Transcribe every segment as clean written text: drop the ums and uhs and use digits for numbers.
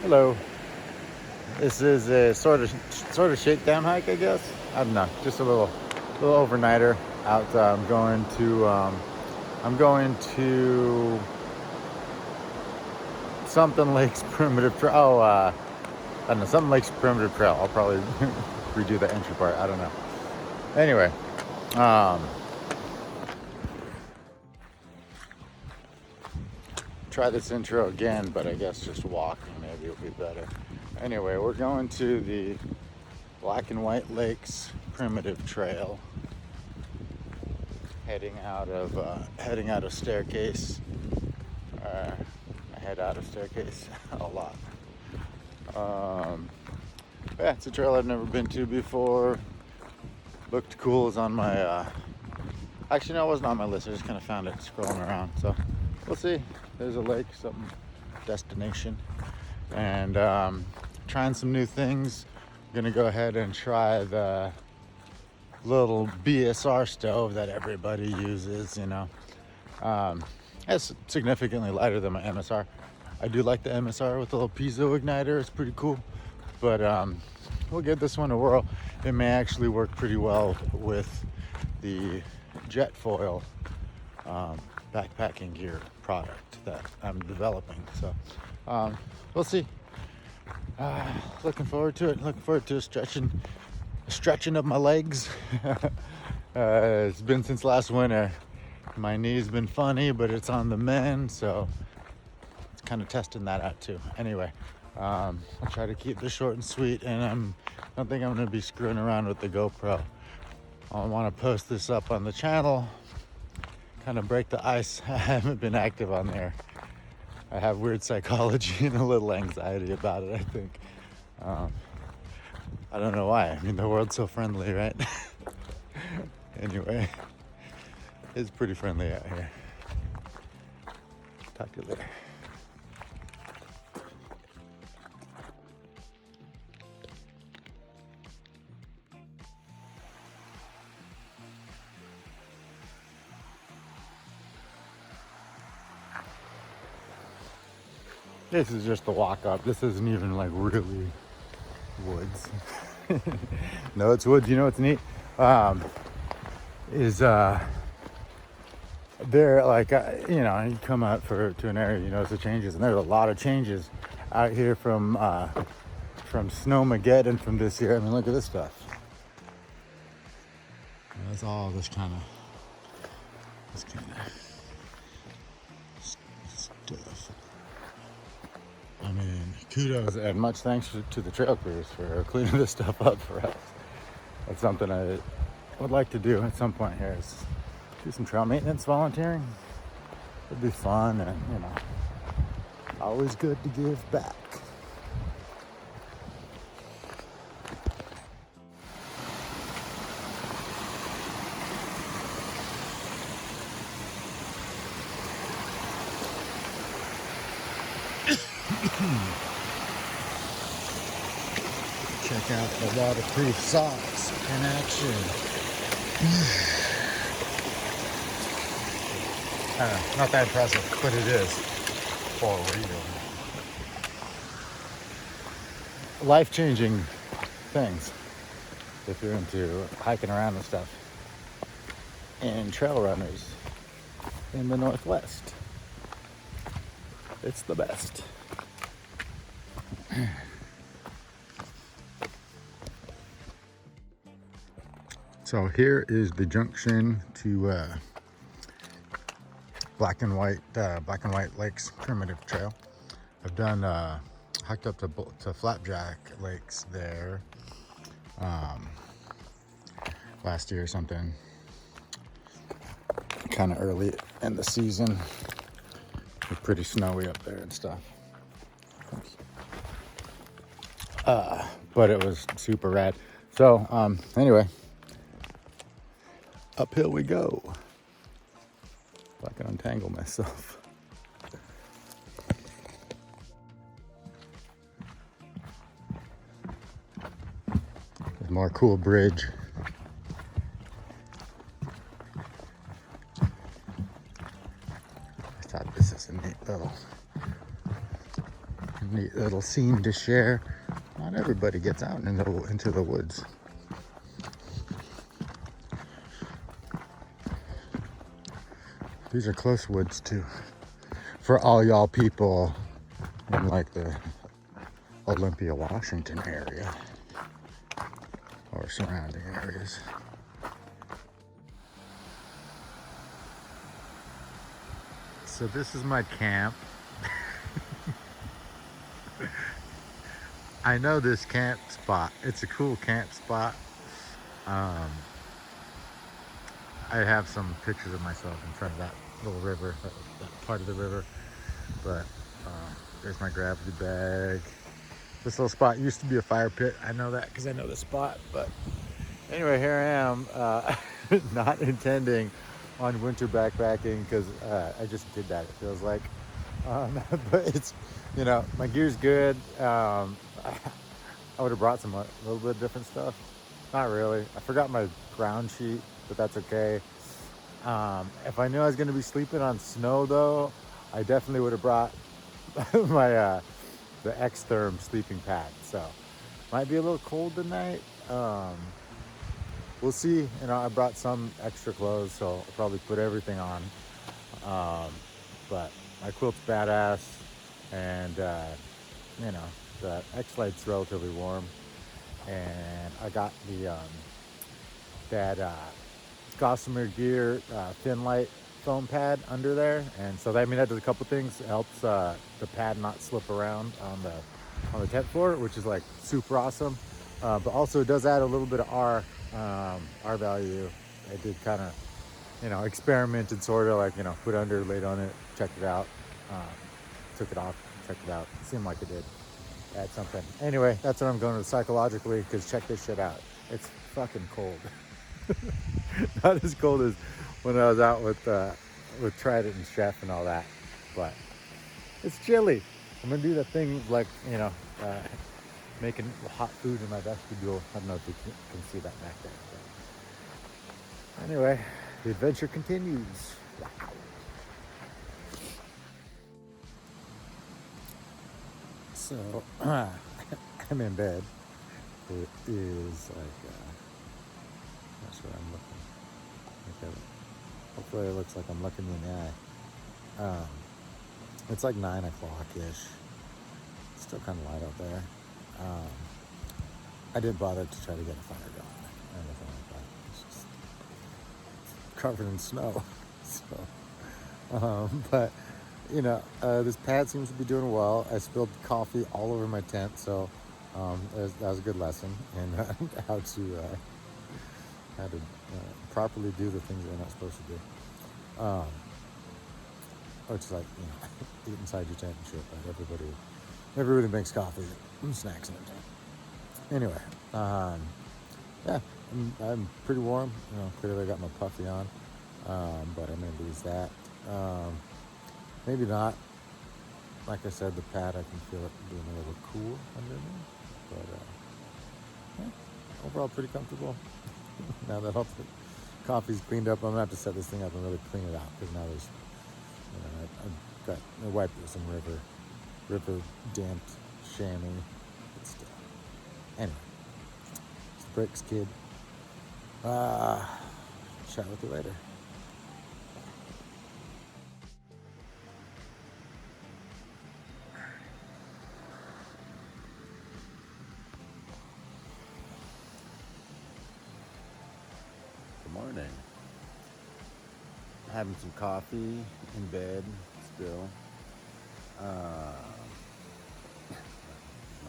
Hello. This is a sort of shakedown hike, I guess. I don't know, just a little overnighter out. I'm going to something Lakes Primitive Trail. I don't know, something Lakes Primitive Trail. I'll probably redo the entry part. I don't know. Anyway, try this intro again, but I guess just walking maybe will be better. Anyway, we're going to the Black and White Lakes Primitive Trail, heading out of Staircase. I head out of Staircase a lot. Yeah, it's a trail I've never been to before. Looked cool. Is on my actually no, it wasn't on my list. I just kind of found it scrolling around. So we'll see. There's a lake, something destination, and trying some new things. I'm gonna go ahead and try the little BSR stove that everybody uses. It's significantly lighter than my MSR. I do like the MSR with the little piezo igniter. It's pretty cool, but we'll give this one a whirl. It may actually work pretty well with the jet foil backpacking gear product that I'm developing. So we'll see. Looking forward to it. Looking forward to stretching of my legs. It's been since last winter. My knee's been funny, but it's on the mend, so it's kind of testing that out too. Anyway, I'll try to keep this short and sweet, and I don't think I'm going to be screwing around with the GoPro. I want to post this up on the channel, kind of break the ice. I haven't been active on there. I have weird psychology and a little anxiety about it, I think. I don't know why. I mean, the world's so friendly, right? Anyway, it's pretty friendly out here. Talk to you later. This is just the walk up. This isn't even like really woods. No, it's woods. You know what's neat? They're like, you come out to an area, you notice the changes, and there's a lot of changes out here from Snowmageddon from this year. I mean, look at this stuff. That's all this kind of stuff. I mean, kudos and much thanks to the trail crews for cleaning this stuff up for us. That's something I would like to do at some point here, is do some trail maintenance volunteering. It'd be fun, and always good to give back. Check out the waterproof socks in action. Not that impressive, but it is for real. Life-changing things if you're into hiking around and stuff. And trail runners in the Northwest. It's the best. So here is the junction to Black and White Lakes Primitive Trail. I've done hiked up to Flapjack Lakes there last year or something, kind of early in the season. It's pretty snowy up there and stuff. But it was super rad. So anyway, uphill we go. If I can untangle myself. There's more cool bridge. I thought this is a neat little neat little scene to share. Not everybody gets out into the woods. These are close woods too. For all y'all people in like the Olympia, Washington area or surrounding areas. So this is my camp. I know this camp spot. It's a cool camp spot. Um, I have some pictures of myself in front of that little river, that part of the river. But there's my gravity bag. This little spot used to be a fire pit. I know that because I know the spot. But anyway, here I am, not intending on winter backpacking because I just did that, it feels like. But it's, you know, my gear's good. I would have brought some a little bit of different stuff. Not really. I forgot my ground sheet, but that's okay. If I knew I was going to be sleeping on snow, though, I definitely would have brought my the Xtherm sleeping pad. So might be a little cold tonight. We'll see. You know, I brought some extra clothes, so I'll probably put everything on. But my quilt's badass, and you know, the X-Lite's relatively warm, and I got the that Gossamer Gear thin light foam pad under there, and so that, I mean, that does a couple things. It helps the pad not slip around on the tent floor, which is like super awesome. But also it does add a little bit of R value. I did kind of, you know, experimented, sort of like, you know, put under, laid on it, checked it out, took it off, checked it out. Seemed like it did add something. Anyway, that's what I'm going with psychologically, because check this shit out. It's fucking cold. Not as cold as when I was out with Trident and Chef and all that, but it's chilly. I'm gonna do that thing like, you know, making hot food in my vestibule. I don't know if you can see that back there. But anyway, the adventure continues. Wow. So I'm in bed. It is like that's where I'm looking. Okay. Hopefully it looks like I'm looking in the eye. It's like 9 o'clock-ish. It's still kind of light out there. I didn't bother to try to get a fire going or anything like that. It's just covered in snow. So, but, you know, this pad seems to be doing well. I spilled coffee all over my tent, so that was a good lesson in how to properly do the things that you're not supposed to do. Which is like, you know, eat inside your tent and shit. But everybody makes coffee and snacks in their tent. Anyway, yeah, I'm pretty warm. You know, clearly I got my puffy on, but I may lose that. Maybe not. Like I said, the pad, I can feel it being a little cool under me. But yeah, overall pretty comfortable. Now that all the coffee's cleaned up, I'm gonna have to set this thing up and really clean it out, because now there's, you know, I wiped with some river damped chamois, but still. Anyway, it's the Bricks Kid. Chat with you later. Good morning. Having some coffee in bed still. My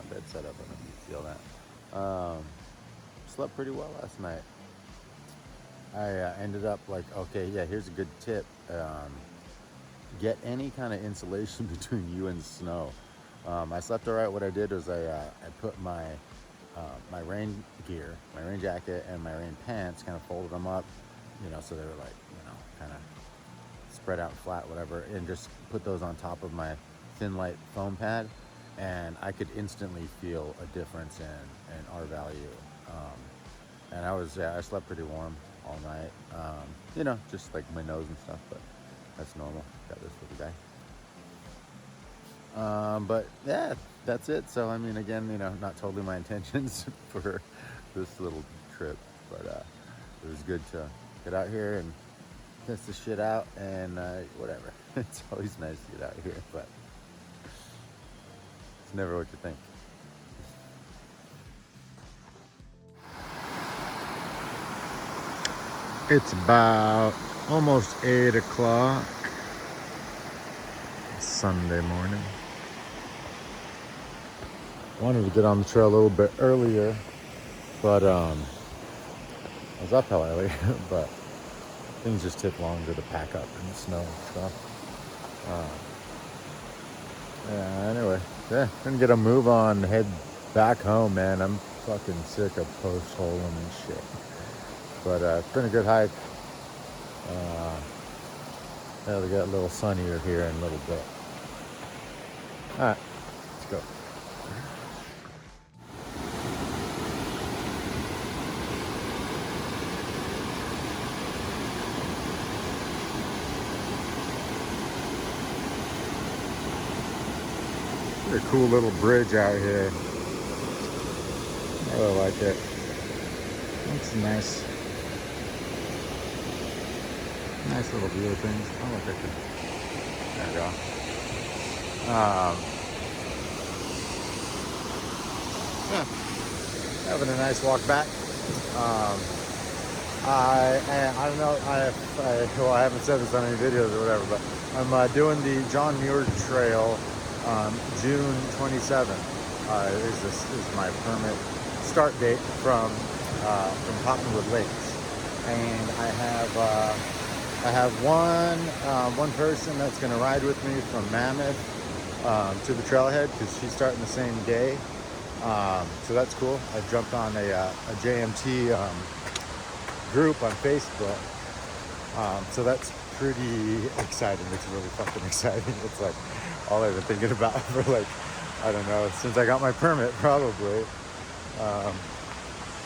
bed set up, I don't know if you feel that. Slept pretty well last night. I ended up like, okay, yeah, here's a good tip. Get any kind of insulation between you and snow. I slept all right. What I did was I put my rain gear, my rain jacket and my rain pants, kind of folded them up, you know, so they were like, you know, kind of spread out flat, whatever, and just put those on top of my thin light foam pad, and I could instantly feel a difference in R value. And I slept pretty warm all night. You know, just like my nose and stuff, but that's normal. Got this for the But yeah, that's it. So I mean, again, not totally my intentions for this little trip, but it was good to get out here and test this shit out and whatever. It's always nice to get out here, but it's never what you think. It's about almost 8 o'clock Sunday morning. Wanted to get on the trail a little bit earlier, but I was up hell early, but things just took longer to pack up in the snow and stuff. Yeah, anyway, gonna get a move on, head back home, man. I'm fucking sick of post-holing and shit. But it's been a good hike. It'll get a little sunnier here in a little bit. All right, let's go. Pretty cool little bridge out here. I really like it. Looks nice. Nice little view of things. Oh, look, I could. There we go. Yeah, having a nice walk back. I don't know. I haven't said this on any videos or whatever, but I'm doing the John Muir Trail June 27th. Is my permit start date from Cottonwood Lakes, and I have one person that's going to ride with me from Mammoth to the trailhead because she's starting the same day. So that's cool. I jumped on a JMT group on Facebook. So that's pretty exciting. It's really fucking exciting. It's like all I've been thinking about for I don't know, since I got my permit probably.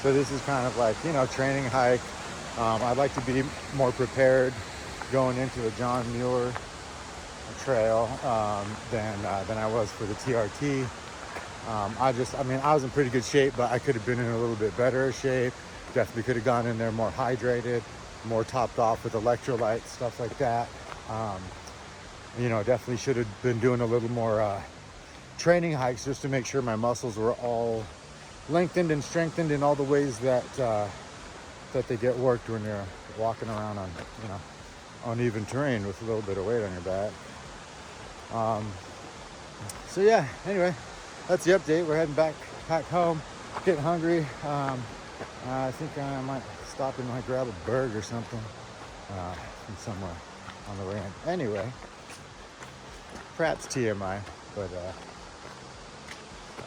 So this is kind of like, training hike. I'd like to be more prepared going into a John Muir Trail than I was for the TRT. I was in pretty good shape, but I could have been in a little bit better shape. Definitely could have gone in there more hydrated, more topped off with electrolytes, stuff like that. Definitely should have been doing a little more training hikes just to make sure my muscles were all lengthened and strengthened in all the ways that they get worked when you're walking around on uneven terrain with a little bit of weight on your back. So yeah, anyway, that's the update. We're heading back home, getting hungry. I think I might stop and grab a burger or something from somewhere on the way in. Anyway, perhaps TMI, but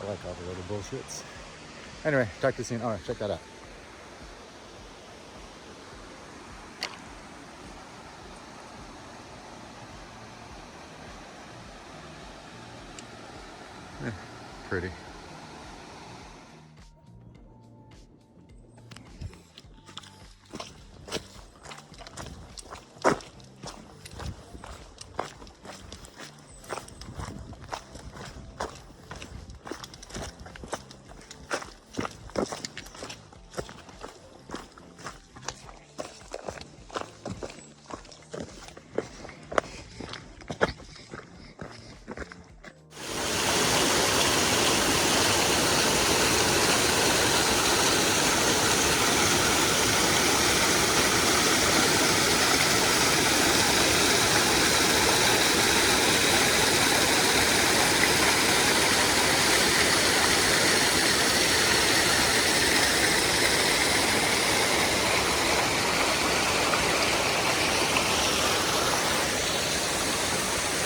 I like all the little bullshits. Anyway, talk to you soon. All right, check that out. Pretty.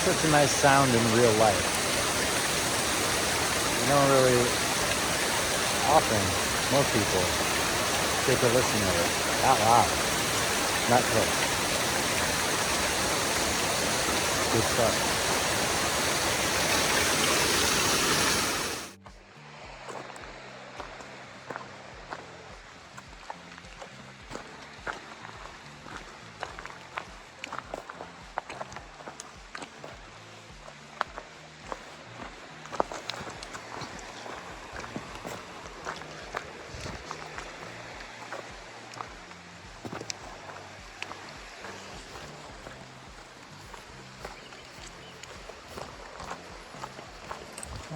Such a nice sound in real life. You don't really often, most people, take a listen to it out loud, not close. Good stuff.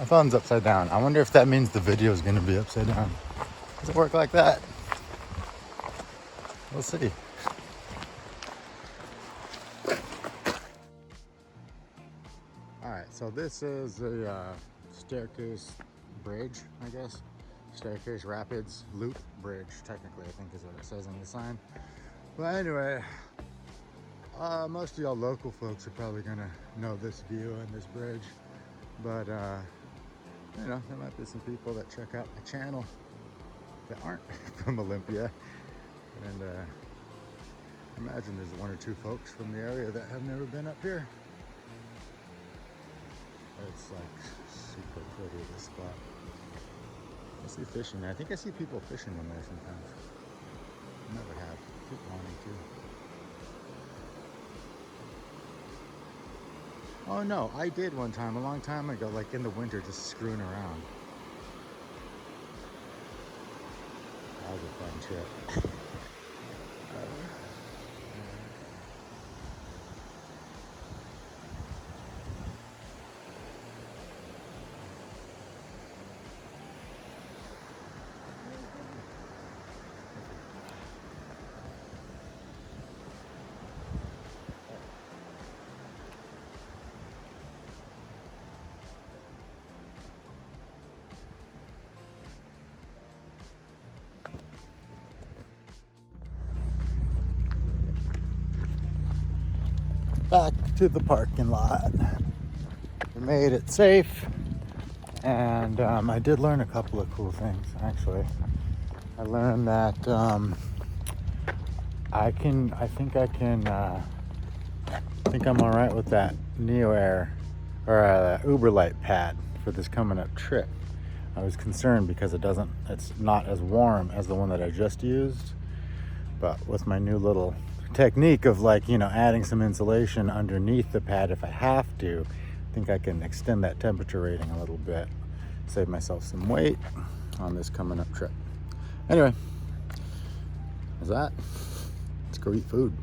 My phone's upside down. I wonder if that means the video is going to be upside down. Does it work like that? We'll see. Alright, so this is a staircase bridge, I guess. Staircase Rapids Loop Bridge, technically, I think is what it says on the sign. But anyway, most of y'all local folks are probably gonna know this view and this bridge. But, you know, there might be some people that check out my channel that aren't from Olympia. And I imagine there's one or two folks from the area that have never been up here. It's like super pretty, this spot. I see fishing there. I think I see people fishing in there sometimes. I never have. Keep wanting to. Oh no, I did one time, a long time ago, like in the winter, just screwing around. That was a fun trip. Back to the parking lot. We made it safe, and I did learn a couple of cool things, actually. I learned that I think I'm all right with that Neo Air or Uber Light pad for this coming up trip. I was concerned because it's not as warm as the one that I just used, but with my new little technique of, like, you know, adding some insulation underneath the pad if I have to, I think I can extend that temperature rating a little bit, save myself some weight on this coming up trip. Anyway, that's that. Let's go eat food.